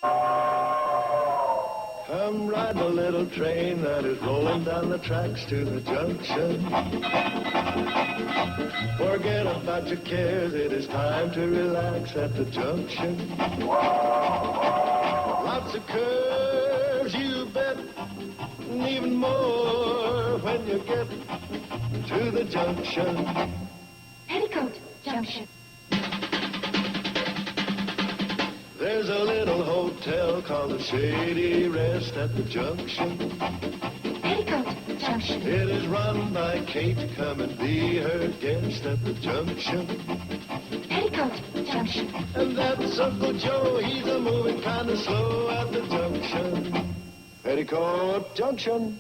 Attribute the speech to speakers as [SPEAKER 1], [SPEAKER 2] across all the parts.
[SPEAKER 1] Come ride the little train that is rolling down the tracks to the junction. Forget about your cares, it is time to relax at the junction. Lots of curves, you bet, and even more when you get to the junction.
[SPEAKER 2] Petticoat Junction.
[SPEAKER 1] There's a little hotel called the Shady Rest at the junction.
[SPEAKER 2] Petticoat Junction.
[SPEAKER 1] It is run by Kate. Come and be her guest at the junction.
[SPEAKER 2] Petticoat Junction.
[SPEAKER 1] And that's Uncle Joe. He's a moving kind of slow at the junction. Petticoat Junction.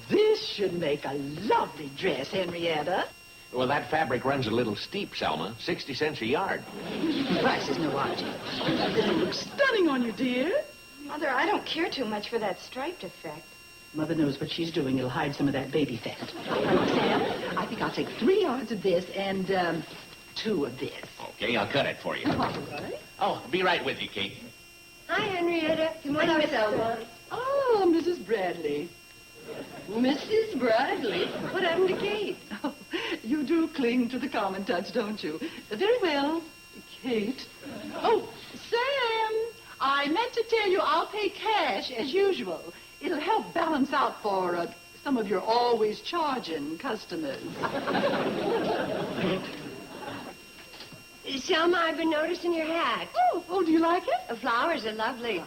[SPEAKER 3] This should make a lovely dress, Henrietta.
[SPEAKER 4] Well, that fabric runs a little steep, Selma. 60 cents a yard.
[SPEAKER 3] Price is no object. It'll look stunning on you, dear.
[SPEAKER 5] Mother, I don't care too much for that striped effect.
[SPEAKER 3] Mother knows what she's doing. It'll hide some of that baby fat. Sam, I think I'll take 3 yards of this and 2 of this.
[SPEAKER 4] Okay, I'll cut it for you.
[SPEAKER 3] All right.
[SPEAKER 4] Oh, be right with you, Kate.
[SPEAKER 5] Hi, Henrietta. Good morning, Miss Selma.
[SPEAKER 3] Oh, Mrs. Bradley.
[SPEAKER 5] Mrs. Bradley? What happened to Kate?
[SPEAKER 3] Oh, you do cling to the common touch, don't you? Very well, Kate. Oh, Sam, I meant to tell you I'll pay cash as usual. It'll help balance out for some of your always charging customers.
[SPEAKER 5] Selma, I've been noticing your hat.
[SPEAKER 3] Oh, do you like it?
[SPEAKER 5] The flowers are lovely.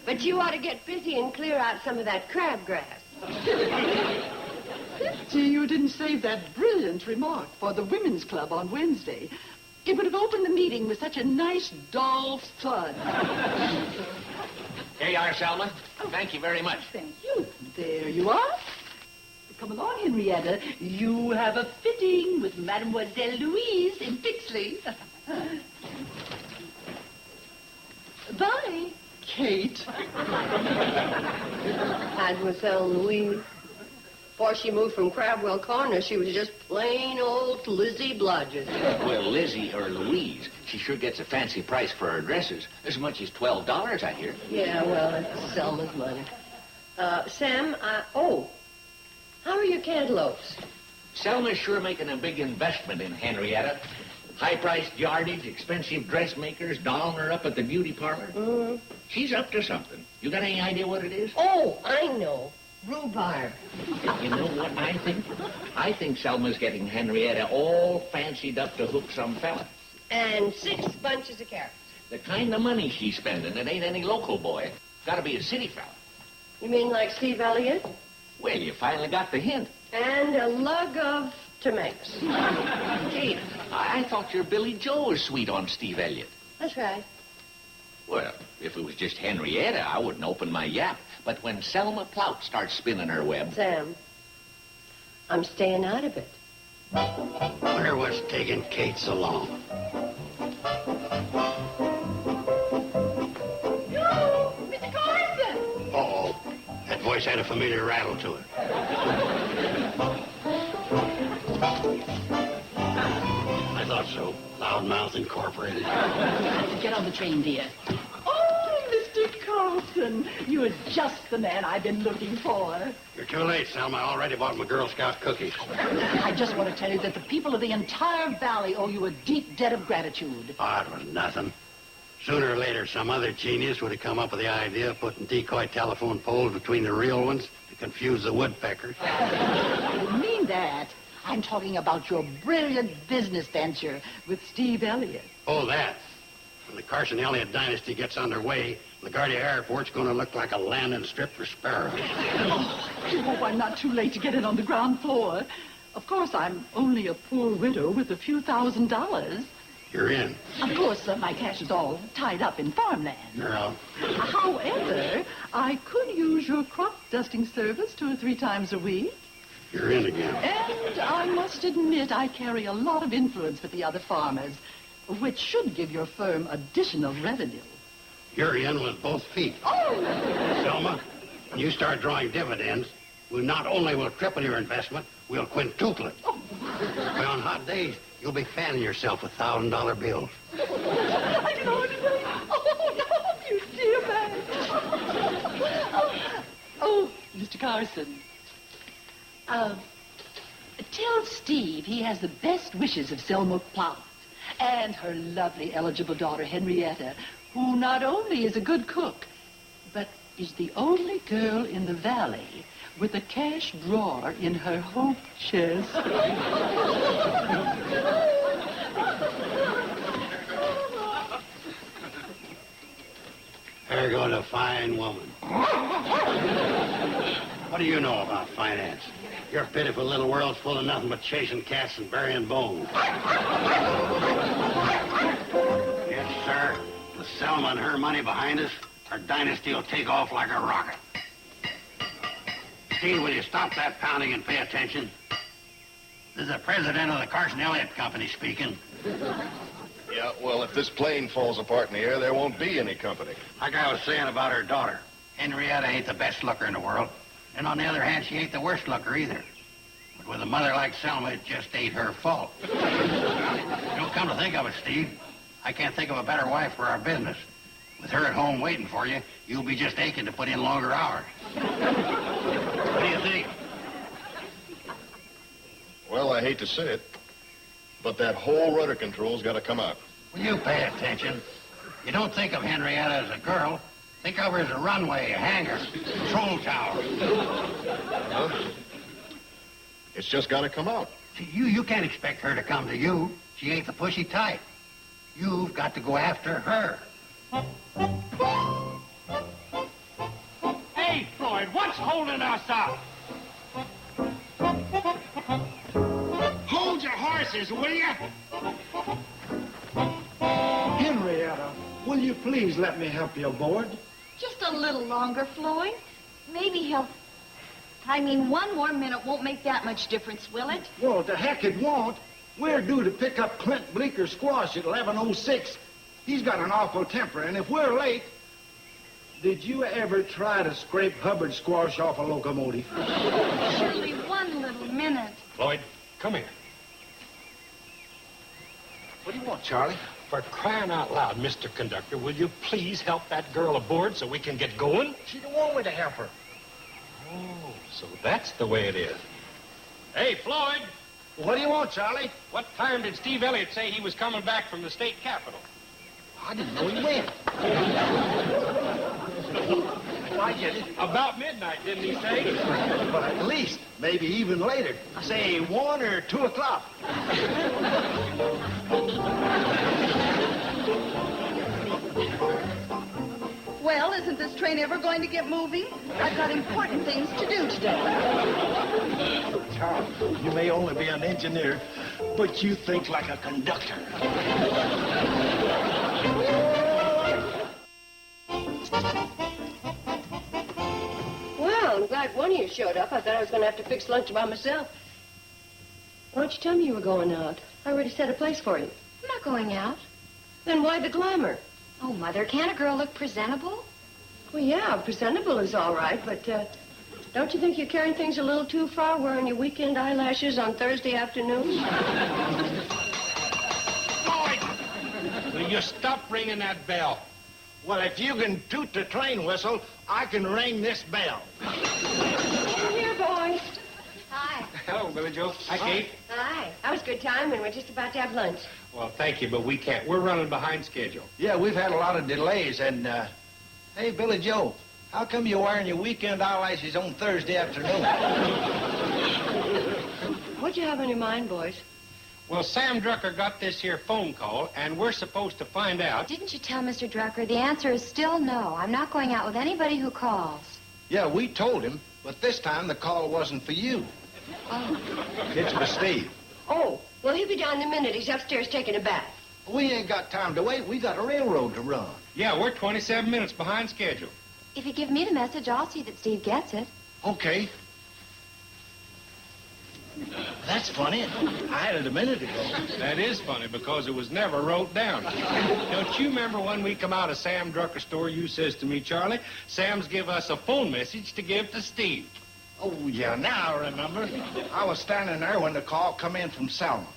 [SPEAKER 5] But you ought to get busy and clear out some of that crabgrass.
[SPEAKER 3] Gee, you didn't save that brilliant remark for the women's club on Wednesday. It would have opened the meeting with such a nice, dull thud.
[SPEAKER 4] Here you are, Selma. Thank you very much.
[SPEAKER 3] Thank you. There you are. Come along, Henrietta. You have a fitting with Mademoiselle Louise in Pixley. Bye, Kate.
[SPEAKER 5] Mademoiselle Louise. Before she moved from Crabwell Corner, she was just plain old Lizzie Blodgett.
[SPEAKER 4] Well, Lizzie or Louise, she sure gets a fancy price for her dresses. As much as $12, I hear.
[SPEAKER 5] Yeah, well, it's Selma's money. Sam, how are your cantaloupes?
[SPEAKER 4] Selma's sure making a big investment in Henrietta. High-priced yardage, expensive dressmakers, dolling her up at the beauty parlor.
[SPEAKER 5] Mm-hmm.
[SPEAKER 4] She's up to something. You got any idea what it is?
[SPEAKER 5] Oh, I know. Rhubarb.
[SPEAKER 4] You know what I think? I think Selma's getting Henrietta all fancied up to hook some fella.
[SPEAKER 5] And 6 bunches of carrots.
[SPEAKER 4] The kind of money she's spending, it ain't any local boy. Gotta be a city fella.
[SPEAKER 5] You mean like Steve Elliott?
[SPEAKER 4] Well, you finally got the hint.
[SPEAKER 5] And a lug of tomatoes.
[SPEAKER 4] Kate, I thought your Billy Joe was sweet on Steve Elliott.
[SPEAKER 5] That's right.
[SPEAKER 4] Well, if it was just Henrietta, I wouldn't open my yap. But when Selma Plout starts spinning her web...
[SPEAKER 5] Sam, I'm staying out of it.
[SPEAKER 6] Wonder what's taking Kate so long.
[SPEAKER 3] Yo, Mr. Carson!
[SPEAKER 6] Uh-oh. That voice had a familiar rattle to it. I thought so. Loudmouth Incorporated.
[SPEAKER 3] Get on the train, dear. Oh, Mr. Carson, you're just the man I've been looking for.
[SPEAKER 6] You're too late, Selma. I already bought my Girl Scout cookies.
[SPEAKER 3] I just want to tell you that the people of the entire valley owe you a deep debt of gratitude.
[SPEAKER 6] Oh, it was nothing. Sooner or later, some other genius would have come up with the idea of putting decoy telephone poles between the real ones to confuse the woodpeckers.
[SPEAKER 3] I didn't mean that. I'm talking about your brilliant business venture with Steve Elliott.
[SPEAKER 6] Oh, that. When the Carson Elliott dynasty gets underway, LaGuardia Airport's going to look like a landing strip for sparrows.
[SPEAKER 3] Oh, I hope I'm not too late to get in on the ground floor. Of course, I'm only a poor widow with a few $1,000s.
[SPEAKER 6] You're in.
[SPEAKER 3] Of course, my cash is all tied up in farmland.
[SPEAKER 6] You're out.
[SPEAKER 3] However, I could use your crop dusting service 2 or 3 times a week.
[SPEAKER 6] You're in again.
[SPEAKER 3] And I must admit I carry a lot of influence with the other farmers, which should give your firm additional revenue.
[SPEAKER 6] You're in with both feet.
[SPEAKER 3] Oh!
[SPEAKER 6] Selma, when you start drawing dividends, we not only will triple your investment, we'll quintuple it.
[SPEAKER 3] Oh.
[SPEAKER 6] But on hot days, you'll be fanning yourself with $1,000 bills.
[SPEAKER 3] I know. Oh, no, you dear man. Oh, Mr. Carson. Tell Steve he has the best wishes of Selma Plout and her lovely eligible daughter, Henrietta, who not only is a good cook, but is the only girl in the valley with a cash drawer in her hope chest.
[SPEAKER 6] There goes a fine woman. What do you know about finance? Your pitiful little world's full of nothing but chasing cats and burying bones. Yes, sir. With Selma and her money behind us, our dynasty will take off like a rocket. Steve, will you stop that pounding and pay attention? This is the president of the Carson Elliott Company speaking.
[SPEAKER 1] Yeah, well, if this plane falls apart in the air, there won't be any company.
[SPEAKER 6] Like I was saying about her daughter, Henrietta ain't the best looker in the world. And on the other hand, she ain't the worst looker either. But with a mother like Selma, it just ain't her fault. Don't come to think of it, Steve, I can't think of a better wife for our business. With her at home waiting for you, you'll be just aching to put in longer hours. What do you think?
[SPEAKER 1] Well, I hate to say it, but that whole rudder control's got to come out.
[SPEAKER 6] Will you pay attention? You don't think of Henrietta as a girl. Think of her as a runway, a hangar, control tower.
[SPEAKER 1] Huh? It's just got to come out.
[SPEAKER 6] See, you can't expect her to come to you. She ain't the pushy type. You've got to go after her.
[SPEAKER 7] Hey, Floyd, what's holding us up? Hold your horses, will you?
[SPEAKER 8] Henrietta, will you please let me help you aboard?
[SPEAKER 2] Just a little longer, Floyd. Maybe he'll... I mean, 1 more minute won't make that much difference, will it?
[SPEAKER 8] Well, the heck it won't. We're due to pick up Clint Bleeker's squash at 11:06. He's got an awful temper, and if we're late... Did you ever try to scrape Hubbard's squash off a locomotive?
[SPEAKER 2] Surely 1 little minute.
[SPEAKER 7] Floyd, come here.
[SPEAKER 8] What do you want, Charlie?
[SPEAKER 7] For crying out loud, Mr. Conductor, will you please help that girl aboard so we can get going?
[SPEAKER 8] She don't want me to help her.
[SPEAKER 7] Oh, so that's the way it is. Hey, Floyd,
[SPEAKER 8] What do you want, Charlie?
[SPEAKER 7] what time did Steve Elliott say he was coming back from the state capitol?
[SPEAKER 8] I didn't know he went. I get it.
[SPEAKER 7] About midnight, didn't he say?
[SPEAKER 8] But at least, maybe even later. Say 1 or 2 o'clock.
[SPEAKER 3] Well, isn't this train ever going to get moving? I've got important things to do today.
[SPEAKER 8] Charlie, you may only be an engineer, but you think like a conductor.
[SPEAKER 5] Well, I'm glad one of you showed up. I thought I was going to have to fix lunch by myself. Why don't you tell me you were going out? I already set a place for you.
[SPEAKER 2] I'm not going out.
[SPEAKER 5] Then why the glamour?
[SPEAKER 2] Oh, Mother, can't a girl look presentable?
[SPEAKER 5] Well, yeah, presentable is all right, but don't you think you're carrying things a little too far, wearing your weekend eyelashes on Thursday afternoons?
[SPEAKER 7] Floyd, will you stop ringing that bell?
[SPEAKER 8] Well, if you can toot the train whistle, I can ring this bell.
[SPEAKER 5] Here, boys.
[SPEAKER 2] Hi.
[SPEAKER 7] Hello, Billy Joe. Hi, Kate.
[SPEAKER 5] Hi. That was good time, and we're just about to have lunch.
[SPEAKER 7] Well, thank you, but we can't. We're running behind schedule.
[SPEAKER 8] Yeah, we've had a lot of delays, and, hey, Billy Joe, how come you're wearing your weekend eyelashes on Thursday afternoon?
[SPEAKER 5] What'd you have on your mind, boys?
[SPEAKER 7] Well, Sam Drucker got this here phone call, and we're supposed to find out.
[SPEAKER 2] Didn't you tell Mr. Drucker the answer is still no? I'm not going out with anybody who calls.
[SPEAKER 8] Yeah, we told him, but this time the call wasn't for you.
[SPEAKER 2] Oh.
[SPEAKER 8] It's for Steve.
[SPEAKER 5] Oh, well, he'll be down in a minute. He's upstairs taking a bath.
[SPEAKER 8] We ain't got time to wait. We got a railroad to run.
[SPEAKER 7] Yeah, we're 27 minutes behind schedule.
[SPEAKER 9] If you give me the message, I'll see that Steve gets it.
[SPEAKER 8] Okay. That's funny. I had it a minute ago.
[SPEAKER 7] That is funny because it was never wrote down. Don't you remember when we come out of Sam Drucker's store, you says to me, Charlie, Sam's give us a phone message to give to Steve.
[SPEAKER 8] Oh, yeah, now I remember. I was standing there when the call come in from Selma.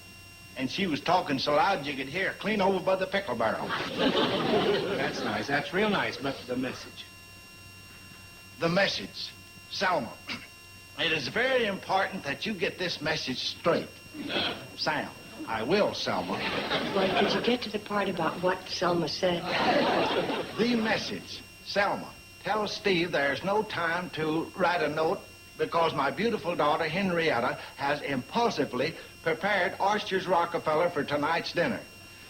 [SPEAKER 8] And she was talking so loud you could hear clean over by the pickle barrel.
[SPEAKER 7] That's nice. That's real nice. But the message.
[SPEAKER 8] The message. Selma, it is very important that you get this message straight. Sam, I will, Selma.
[SPEAKER 5] Well, did you get to the part about what Selma said?
[SPEAKER 8] The message. Selma, tell Steve there's no time to write a note because my beautiful daughter, Henrietta, has impulsively prepared oysters Rockefeller for tonight's dinner.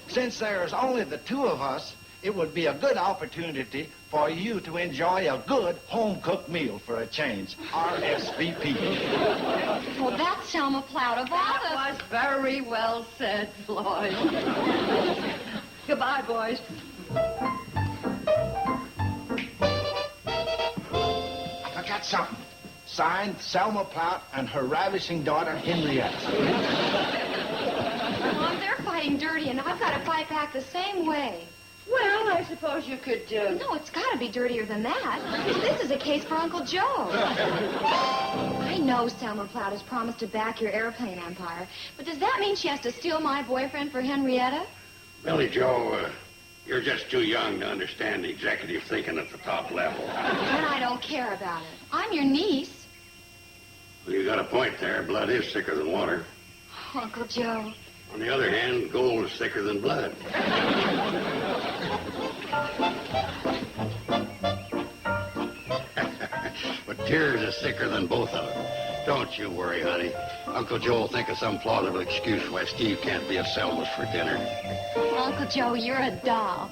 [SPEAKER 8] Since there's only the two of us, it would be a good opportunity for you to enjoy a good home-cooked meal for a change. RSVP.
[SPEAKER 2] Well, that's Selma Plout of all the...
[SPEAKER 5] That was very well said, Floyd. Goodbye, boys.
[SPEAKER 8] I forgot something. Signed, Selma Plout and her ravishing daughter, Henrietta.
[SPEAKER 9] Mom, they're fighting dirty, and I've got to fight back the same way.
[SPEAKER 5] Well, I suppose you could,
[SPEAKER 9] No, it's got to be dirtier than that. This is a case for Uncle Joe. I know Selma Plout has promised to back your airplane empire, but does that mean she has to steal my boyfriend for Henrietta?
[SPEAKER 6] Billy Joe, you're just too young to understand executive thinking at the top level.
[SPEAKER 9] And I don't care about it. I'm your niece.
[SPEAKER 6] Well, you got a point there. Blood is thicker than water.
[SPEAKER 9] Oh, Uncle Joe.
[SPEAKER 6] On the other hand, gold is thicker than blood. But tears is thicker than both of them. Don't you worry, honey. Uncle Joe will think of some plausible excuse why Steve can't be at Selma's for dinner.
[SPEAKER 9] Uncle Joe, you're a doll.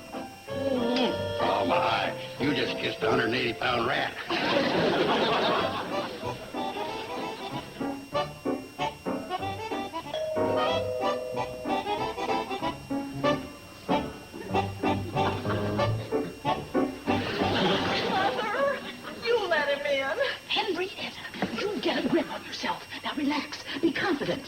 [SPEAKER 6] Oh, my. You just kissed a 180-pound rat.
[SPEAKER 3] Mother, you let him in. Henrietta, you get a grip on yourself. Now relax. Be confident.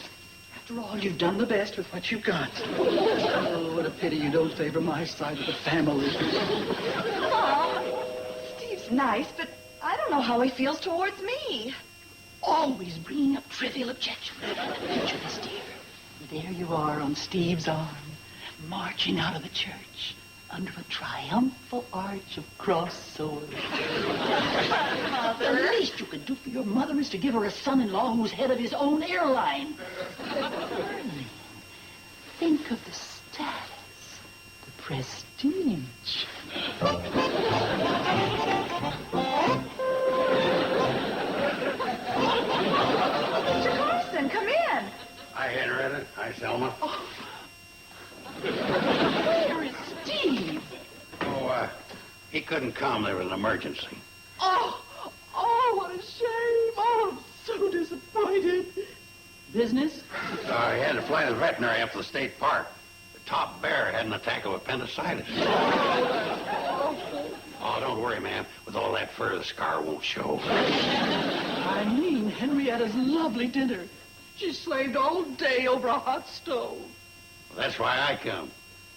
[SPEAKER 3] After all, you've done the best with what you've got. Oh, what a pity you don't favor my side of the family.
[SPEAKER 2] Mom, Steve's nice, but I don't know how he feels towards me.
[SPEAKER 3] Always bringing up trivial objections. Picture this, dear. There you are on Steve's arm, marching out of the church under a triumphal arch of crossed swords. The least you can do for your mother is to give her a son-in-law who's head of his own airline. Think of the status, the prestige.
[SPEAKER 2] Mr. Carson, come in.
[SPEAKER 6] Hi, Henrietta. Hi, Selma.
[SPEAKER 3] Where is Steve?
[SPEAKER 6] Oh, he couldn't come. There was an emergency.
[SPEAKER 3] Oh, what a shame. Oh, I'm so disappointed. Business?
[SPEAKER 6] He had to fly the veterinary up to the state park. The top bear had an attack of appendicitis. Oh, don't worry, ma'am. With all that fur, the scar won't show.
[SPEAKER 3] I mean, Henrietta's lovely dinner. She slaved all day over a hot stove.
[SPEAKER 6] Well, that's why I come.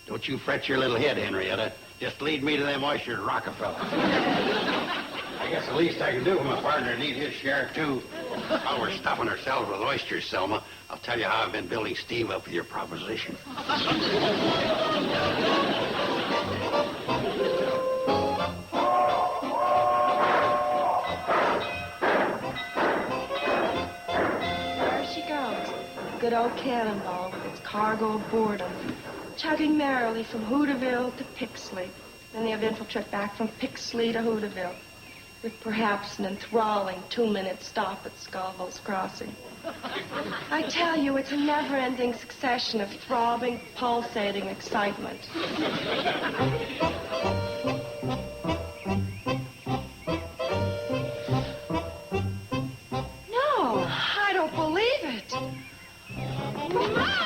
[SPEAKER 6] Don't you fret your little head, Henrietta. Just lead me to them oysters, Rockefeller. I guess the least I can do for my partner need his share, too. While we're stuffing ourselves with oysters, Selma, I'll tell you how I've been building Steve up with your proposition.
[SPEAKER 2] There she goes. Good old Cannonball with its cargo of boredom, chugging merrily from Hooterville to Pixley, then the eventful trip back from Pixley to Hooterville, with perhaps an enthralling 2-minute stop at Scoville's Crossing. I tell you, it's a never-ending succession of throbbing, pulsating excitement. No, I don't believe it. Mom!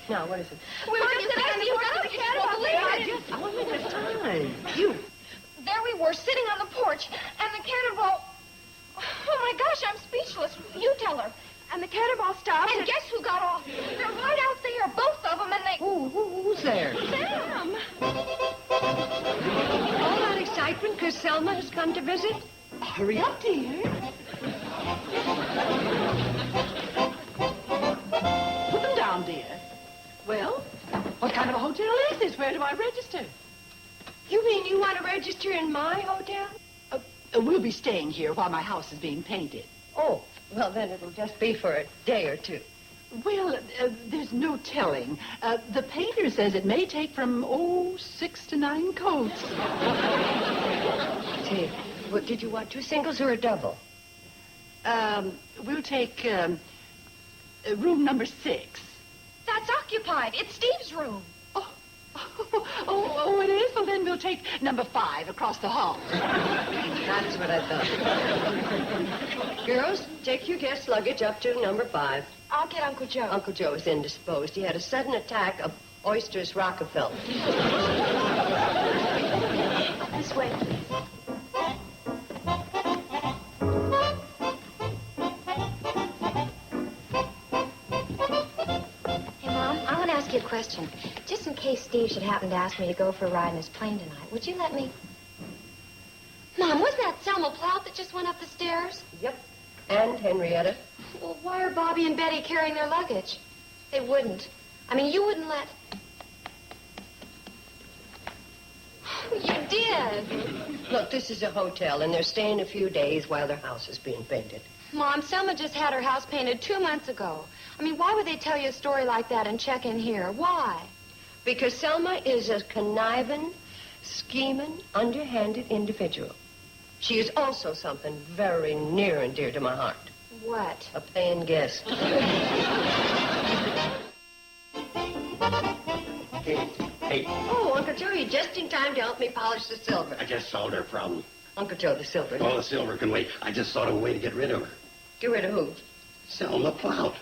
[SPEAKER 5] Now, what is it?
[SPEAKER 9] We were just sitting on the porch of the cannonball.
[SPEAKER 5] Believe it. Time. You.
[SPEAKER 9] There we were, sitting on the porch, and the cannonball... Oh, my gosh, I'm speechless. You tell her. And the cannonball stopped. And guess who got off? They're right out there, both of them, and they...
[SPEAKER 5] Who's there?
[SPEAKER 9] Sam!
[SPEAKER 5] All that excitement because Selma has come to visit?
[SPEAKER 3] Hurry up, dear. Put them down, dear. Well, what kind of a hotel is this? Where do I register?
[SPEAKER 5] You mean you want to register in my hotel?
[SPEAKER 3] We'll be staying here while my house is being painted.
[SPEAKER 5] Oh, well, then it'll just be for a day or two.
[SPEAKER 3] Well, there's no telling. The painter says it may take from, 6 to 9 coats.
[SPEAKER 5] Say, what, did you want 2 singles or a double?
[SPEAKER 3] We'll take room number 6.
[SPEAKER 9] That's occupied. It's Steve's room.
[SPEAKER 3] Oh, it is? Well, then we'll take number 5 across the hall.
[SPEAKER 5] That's what I thought. Girls, take your guest luggage up to number 5.
[SPEAKER 2] I'll get Uncle Joe.
[SPEAKER 5] Uncle Joe is indisposed. He had a sudden attack of oysters Rockefeller.
[SPEAKER 2] This way, please.
[SPEAKER 9] Hey, Mom, I want to ask you a question. Just in case Steve should happen to ask me to go for a ride in his plane tonight, would you let me? Mom, wasn't that Selma Plout that just went up the stairs?
[SPEAKER 5] Yep. And Henrietta.
[SPEAKER 9] Well, why are Bobby and Betty carrying their luggage? They wouldn't. I mean, you wouldn't let... You did.
[SPEAKER 5] Look, this is a hotel, and they're staying a few days while their house is being painted.
[SPEAKER 9] Mom, Selma just had her house painted 2 months ago. I mean, why would they tell you a story like that and check in here? Why?
[SPEAKER 5] Because Selma is a conniving, scheming, underhanded individual. She is also something very near and dear to my heart.
[SPEAKER 9] What?
[SPEAKER 5] A paying guest.
[SPEAKER 6] Hey,
[SPEAKER 5] Oh, Uncle Joe, you're just in time to help me polish the silver.
[SPEAKER 6] I just solved her problem.
[SPEAKER 5] Uncle Joe, the silver.
[SPEAKER 6] All the silver can wait. I just thought of a way to get rid of her.
[SPEAKER 5] Get rid of who?
[SPEAKER 6] Selma Plout.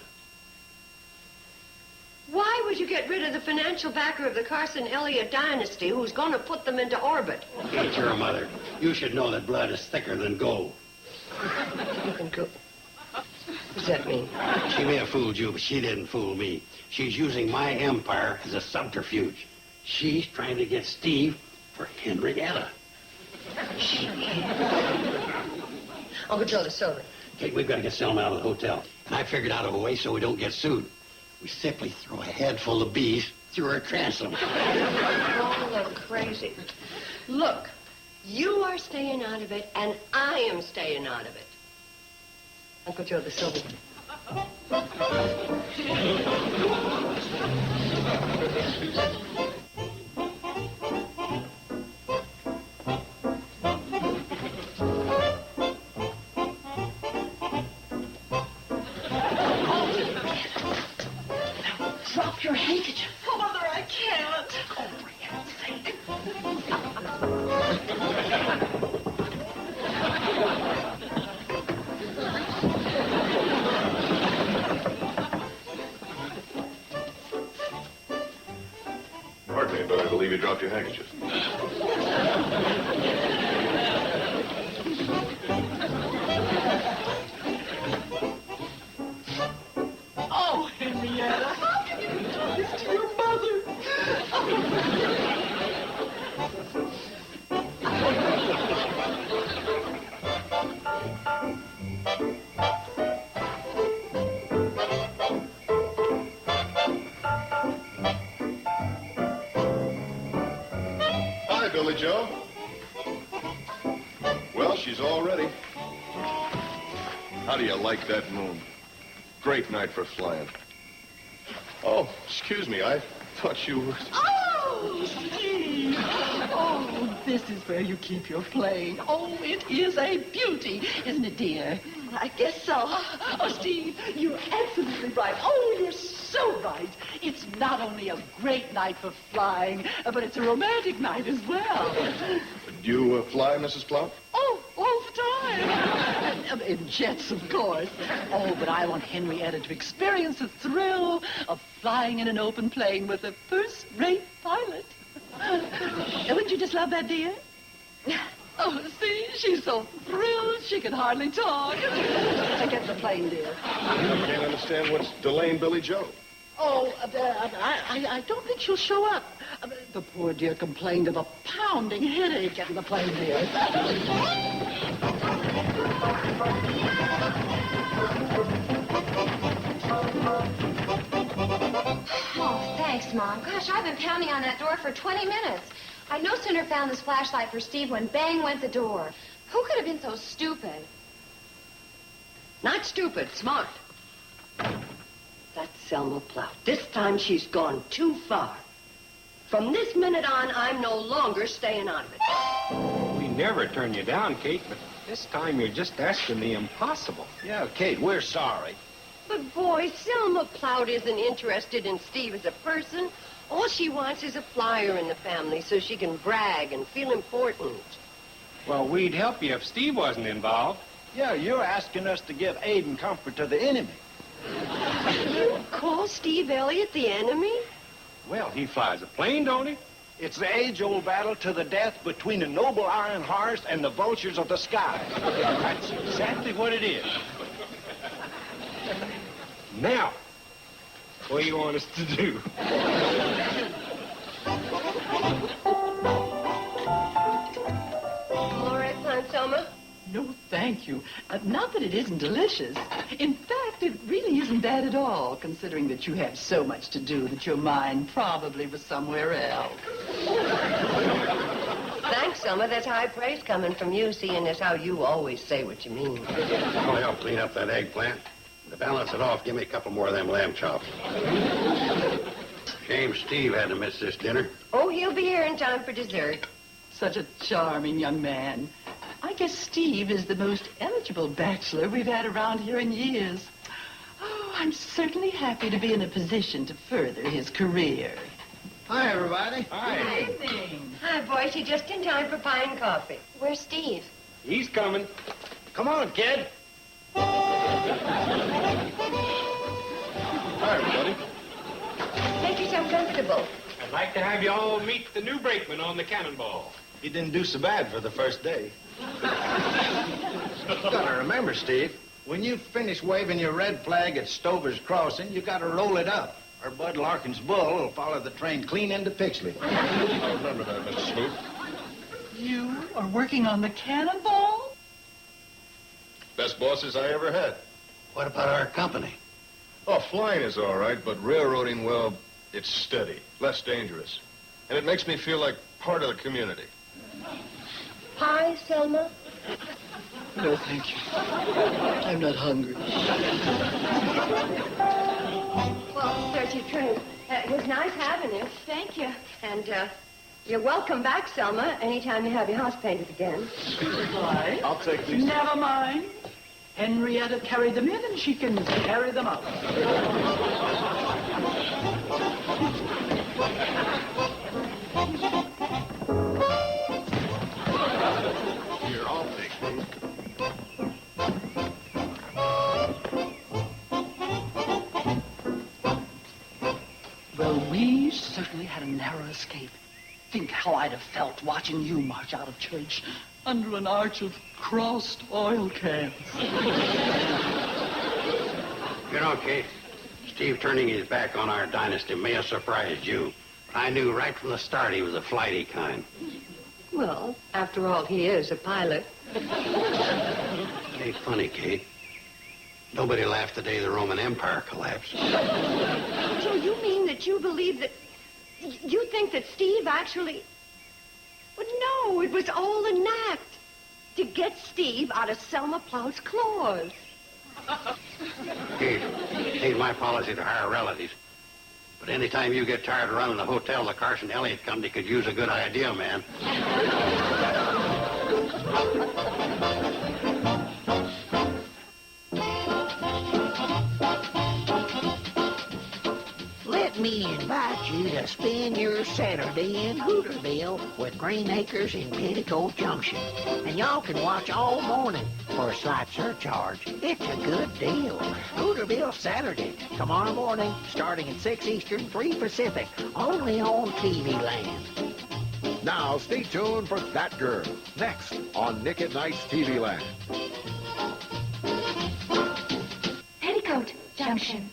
[SPEAKER 5] Why would you get rid of the financial backer of the Carson Elliott dynasty who's going to put them into orbit?
[SPEAKER 6] Ain't your mother. You should know that blood is thicker than gold.
[SPEAKER 5] You can go. What does that mean?
[SPEAKER 6] She may have fooled you, but she didn't fool me. She's using my empire as a subterfuge. She's trying to get Steve for Henrietta.
[SPEAKER 5] Uncle Joe, the silver.
[SPEAKER 6] Okay, we've got to get Selma out of the hotel. And I figured out a way so we don't get sued. We simply throw a head full of bees through her transom.
[SPEAKER 5] Oh, I'm crazy. Look, you are staying out of it, and I am staying out of it. Uncle Joe, the silver.
[SPEAKER 3] Drop your handkerchief. Oh, Mother, I can't. Oh, for heaven's sake.
[SPEAKER 1] Pardon me, but I believe you dropped your handkerchief.
[SPEAKER 3] Oh, Henrietta, how can you do this to your mother?
[SPEAKER 1] Hi, Billy Joe. Well, she's all ready. How do you like that moon? Great night for flying. Oh, excuse me. I thought you were...
[SPEAKER 3] Oh, Steve! Oh, this is where you keep your plane. Oh, it is a beauty, isn't it, dear? I guess so. Oh, Steve, you're absolutely right. Oh, you're so right. It's not only a great night for flying, but it's a romantic night as well.
[SPEAKER 1] Do you fly, Mrs. Plout?
[SPEAKER 3] Oh, all the time. In jets, of course. Oh, but I want Henrietta to experience the thrill of flying in an open plane with a first-rate pilot. Wouldn't you just love that, dear? Oh, see, she's so thrilled she can hardly talk. Get in the plane, dear.
[SPEAKER 1] I can't understand what's delaying Billy Joe.
[SPEAKER 3] Oh, I don't think she'll show up. The poor dear complained of a pounding headache. Get in the plane, dear.
[SPEAKER 9] Oh, thanks, Mom. Gosh, I've been pounding on that door for 20 minutes. I no sooner found this flashlight for Steve when bang went the door. Who could have been so stupid?
[SPEAKER 5] Not stupid, smart. That's Selma Plout. This time she's gone too far. From this minute on, I'm no longer staying out of it.
[SPEAKER 7] We never turn you down, Kate, but this time you're just asking the impossible.
[SPEAKER 8] Yeah, Kate, we're sorry.
[SPEAKER 5] But, boy, Selma Plout isn't interested in Steve as a person. All she wants is a flyer in the family so she can brag and feel important.
[SPEAKER 7] Well, we'd help you if Steve wasn't involved.
[SPEAKER 8] Yeah, you're asking us to give aid and comfort to the enemy.
[SPEAKER 5] You call Steve Elliott the enemy?
[SPEAKER 7] Well, he flies a plane, don't he?
[SPEAKER 8] It's the age-old battle to the death between the noble iron horse and the vultures of the sky.
[SPEAKER 7] That's exactly what it is. Now, what do you want us to do?
[SPEAKER 5] All right, Aunt Selma.
[SPEAKER 3] No, thank you. Not that it isn't delicious. In fact, it really isn't bad at all, considering that you have so much to do that your mind probably was somewhere else.
[SPEAKER 5] Thanks, Selma. That's high praise coming from you, seeing as how you always say what you mean.
[SPEAKER 6] I'll help clean up that eggplant. To balance it off, give me a couple more of them lamb chops. Shame Steve had to miss this dinner.
[SPEAKER 5] Oh, he'll be here in time for dessert.
[SPEAKER 3] Such a charming young man. I guess Steve is the most eligible bachelor we've had around here in years. Oh, I'm certainly happy to be in a position to further his career.
[SPEAKER 8] Hi, everybody.
[SPEAKER 7] Hi.
[SPEAKER 3] Good evening.
[SPEAKER 5] Hi, boys. You're just in time for pie and coffee.
[SPEAKER 9] Where's Steve?
[SPEAKER 7] He's coming.
[SPEAKER 8] Come on, kid.
[SPEAKER 1] Hi, everybody.
[SPEAKER 5] Make yourself comfortable.
[SPEAKER 7] I'd like to have you all meet the new brakeman on the cannonball.
[SPEAKER 8] You didn't do so bad for the first day. You gotta remember, Steve, when you finish waving your red flag at Stover's Crossing, you gotta roll it up, or Bud Larkin's bull will follow the train clean into Pixley.
[SPEAKER 1] I remember that, Mr. Smoot.
[SPEAKER 3] You are working on the cannonball?
[SPEAKER 1] Best bosses I ever had.
[SPEAKER 6] What about our company?
[SPEAKER 1] Oh, flying is all right, but railroading, well, it's steady, less dangerous. And it makes me feel like part of the community.
[SPEAKER 5] Pie, Selma?
[SPEAKER 3] No, thank you. I'm not hungry.
[SPEAKER 5] Well, there's your drink. It was nice having you.
[SPEAKER 9] Thank you.
[SPEAKER 5] And, you're welcome back, Selma, anytime you have your house painted again.
[SPEAKER 3] Why?
[SPEAKER 8] I'll take these.
[SPEAKER 3] Never mind. Henrietta carried them in and she can carry them out.
[SPEAKER 1] Here, I'll take these.
[SPEAKER 3] Well, we certainly had a narrow escape. Think how I'd have felt watching you march out of church under an arch of crossed oil cans.
[SPEAKER 6] You know, Kate, Steve turning his back on our dynasty may have surprised you. But I knew right from the start he was a flighty kind.
[SPEAKER 5] Well, after all, he is a pilot.
[SPEAKER 6] It ain't funny, Kate. Nobody laughed the day the Roman Empire collapsed.
[SPEAKER 5] So you mean that you believe that... You think that Steve actually... But no, it was all an act to get Steve out of Selma Plout's claws.
[SPEAKER 6] Kate, it ain't my policy to hire relatives. But anytime you get tired of running the hotel, the Carson Elliott Company could use a good idea, man.
[SPEAKER 10] Let me invite you to spend your Saturday in Hooterville with Green Acres and Petticoat Junction. And y'all can watch all morning for a slight surcharge. It's a good deal. Hooterville Saturday, tomorrow morning, starting at 6 Eastern, 3 Pacific, only on TV Land.
[SPEAKER 11] Now, stay tuned for That Girl, next on Nick at Night's TV Land.
[SPEAKER 9] Petticoat, Junction.